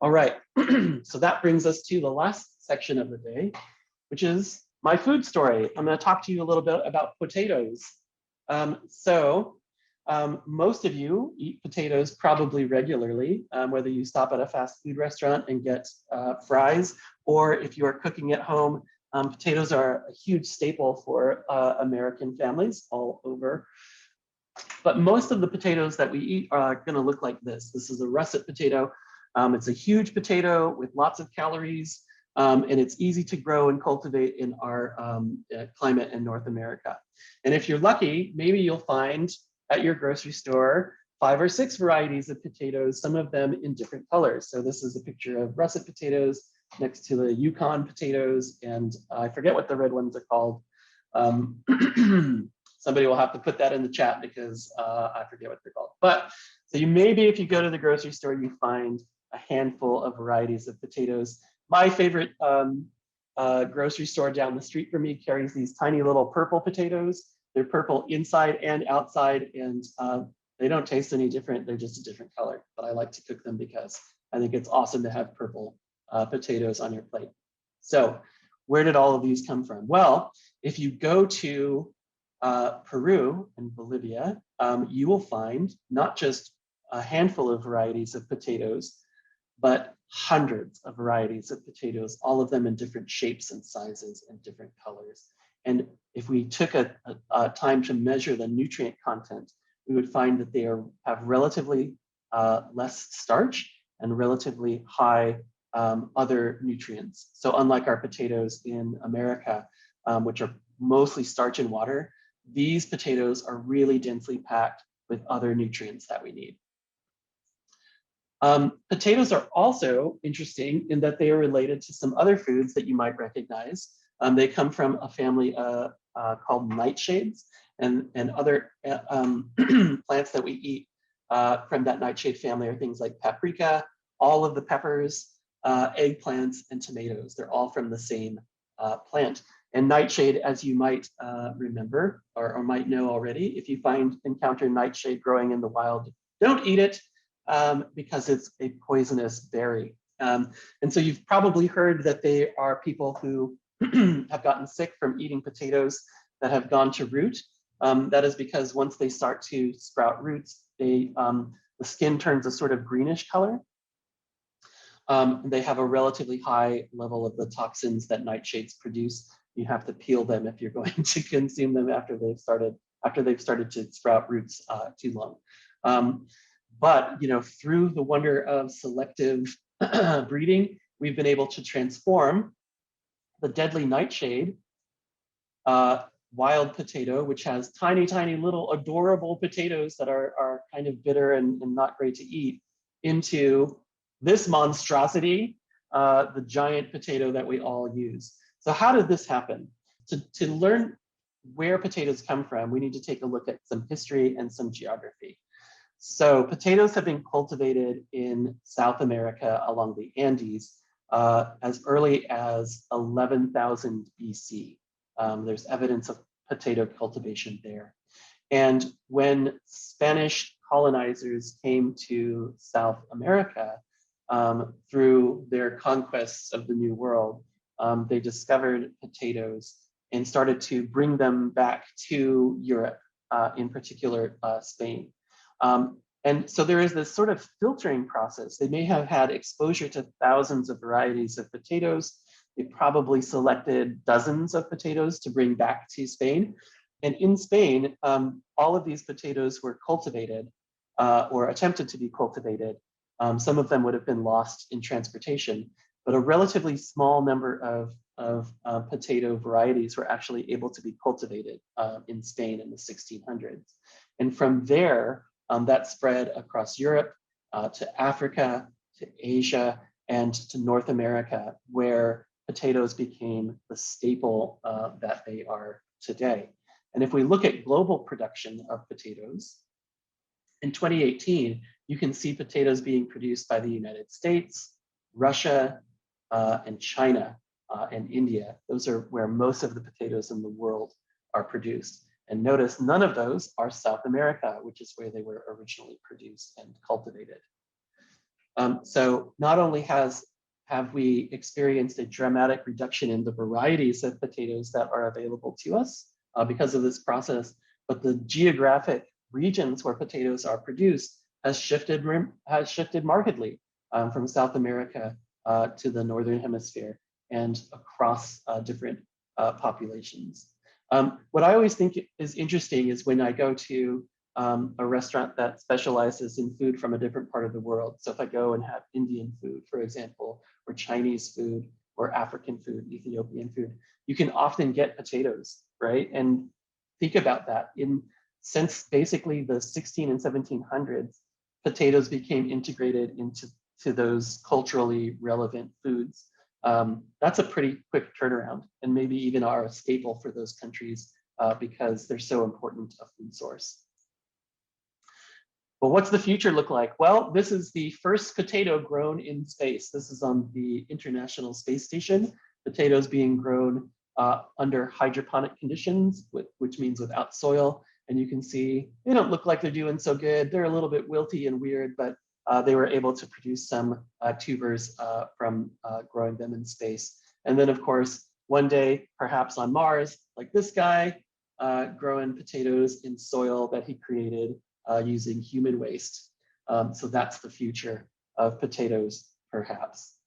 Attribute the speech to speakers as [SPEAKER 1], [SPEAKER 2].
[SPEAKER 1] All right, so that brings us to the last section of the day, which is my food story. I'm going to talk to you a little bit about potatoes. Most of you eat potatoes probably regularly, whether you stop at a fast food restaurant and get fries, or if you are cooking at home. Potatoes are a huge staple for American families all over. But most of the potatoes that we eat are going to look like this. This is a russet potato. It's a huge potato with lots of calories, and it's easy to grow and cultivate in our climate in North America. And if you're lucky, maybe you'll find at your grocery store 5 or 6 varieties of potatoes, some of them in different colors. So this is a picture of russet potatoes next to the Yukon potatoes, and I forget what the red ones are called. Somebody will have to put that in the chat because I forget what they're called. But so maybe if you go to the grocery store, you find a handful of varieties of potatoes. My favorite grocery store down the street from me carries these tiny little purple potatoes. They're purple inside and outside, and they don't taste any different. They're just a different color, but I like to cook them because I think it's awesome to have purple potatoes on your plate. So where did all of these come from? Well, if you go to Peru and Bolivia, you will find not just a handful of varieties of potatoes, but hundreds of varieties of potatoes, all of them in different shapes and sizes and different colors. And if we took a time to measure the nutrient content, we would find that they have relatively less starch and relatively high other nutrients. So unlike our potatoes in America, which are mostly starch and water, these potatoes are really densely packed with other nutrients that we need. Potatoes are also interesting in that they are related to some other foods that you might recognize. They come from a family called nightshades, and other plants that we eat from that nightshade family are things like paprika, all of the peppers, eggplants, and tomatoes. They're all from the same plant. And nightshade, as you might remember or might know already, if you encounter nightshade growing in the wild, don't eat it because it's a poisonous berry. And so you've probably heard that there are people who have gotten sick from eating potatoes that have gone to root. That is because once they start to sprout roots, the skin turns a sort of greenish color. They have a relatively high level of the toxins that nightshades produce. You have to peel them if you're going to consume them after they've started to sprout roots too long. But through the wonder of selective breeding, we've been able to transform the deadly nightshade wild potato, which has tiny, tiny little adorable potatoes that are kind of bitter and not great to eat, into this monstrosity, the giant potato that we all use. So how did this happen? To learn where potatoes come from, we need to take a look at some history and some geography. So potatoes have been cultivated in South America along the Andes as early as 11,000 BC. There's evidence of potato cultivation there. And when Spanish colonizers came to South America through their conquests of the New World, they discovered potatoes and started to bring them back to Europe, in particular Spain. And so there is this sort of filtering process. They may have had exposure to thousands of varieties of potatoes. They probably selected dozens of potatoes to bring back to Spain. And in Spain, all of these potatoes were cultivated or attempted to be cultivated. Some of them would have been lost in transportation, but a relatively small number of potato varieties were actually able to be cultivated in Spain in the 1600s. And from there, that spread across Europe, to Africa, to Asia, and to North America, where potatoes became the staple that they are today. And if we look at global production of potatoes, in 2018, you can see potatoes being produced by the United States, Russia, and China, and India. Those are where most of the potatoes in the world are produced. And notice none of those are South America, which is where they were originally produced and cultivated. So not only have we experienced a dramatic reduction in the varieties of potatoes that are available to us because of this process, but the geographic regions where potatoes are produced has shifted markedly from South America to the Northern Hemisphere and across different populations. What I always think is interesting is when I go to a restaurant that specializes in food from a different part of the world. So if I go and have Indian food, for example, or Chinese food, or African food, Ethiopian food, you can often get potatoes, right? And think about that. Since basically the 16 and 1700s, potatoes became integrated into those culturally relevant foods. That's a pretty quick turnaround, and maybe even are a staple for those countries because they're so important a food source. But what's the future look like? Well, this is the first potato grown in space. This is on the International Space Station. Potatoes being grown under hydroponic conditions, which means without soil. And you can see they don't look like they're doing so good. They're a little bit wilty and weird, but they were able to produce some tubers from growing them in space. And then, of course, one day, perhaps on Mars, like this guy, growing potatoes in soil that he created using human waste. So that's the future of potatoes, perhaps.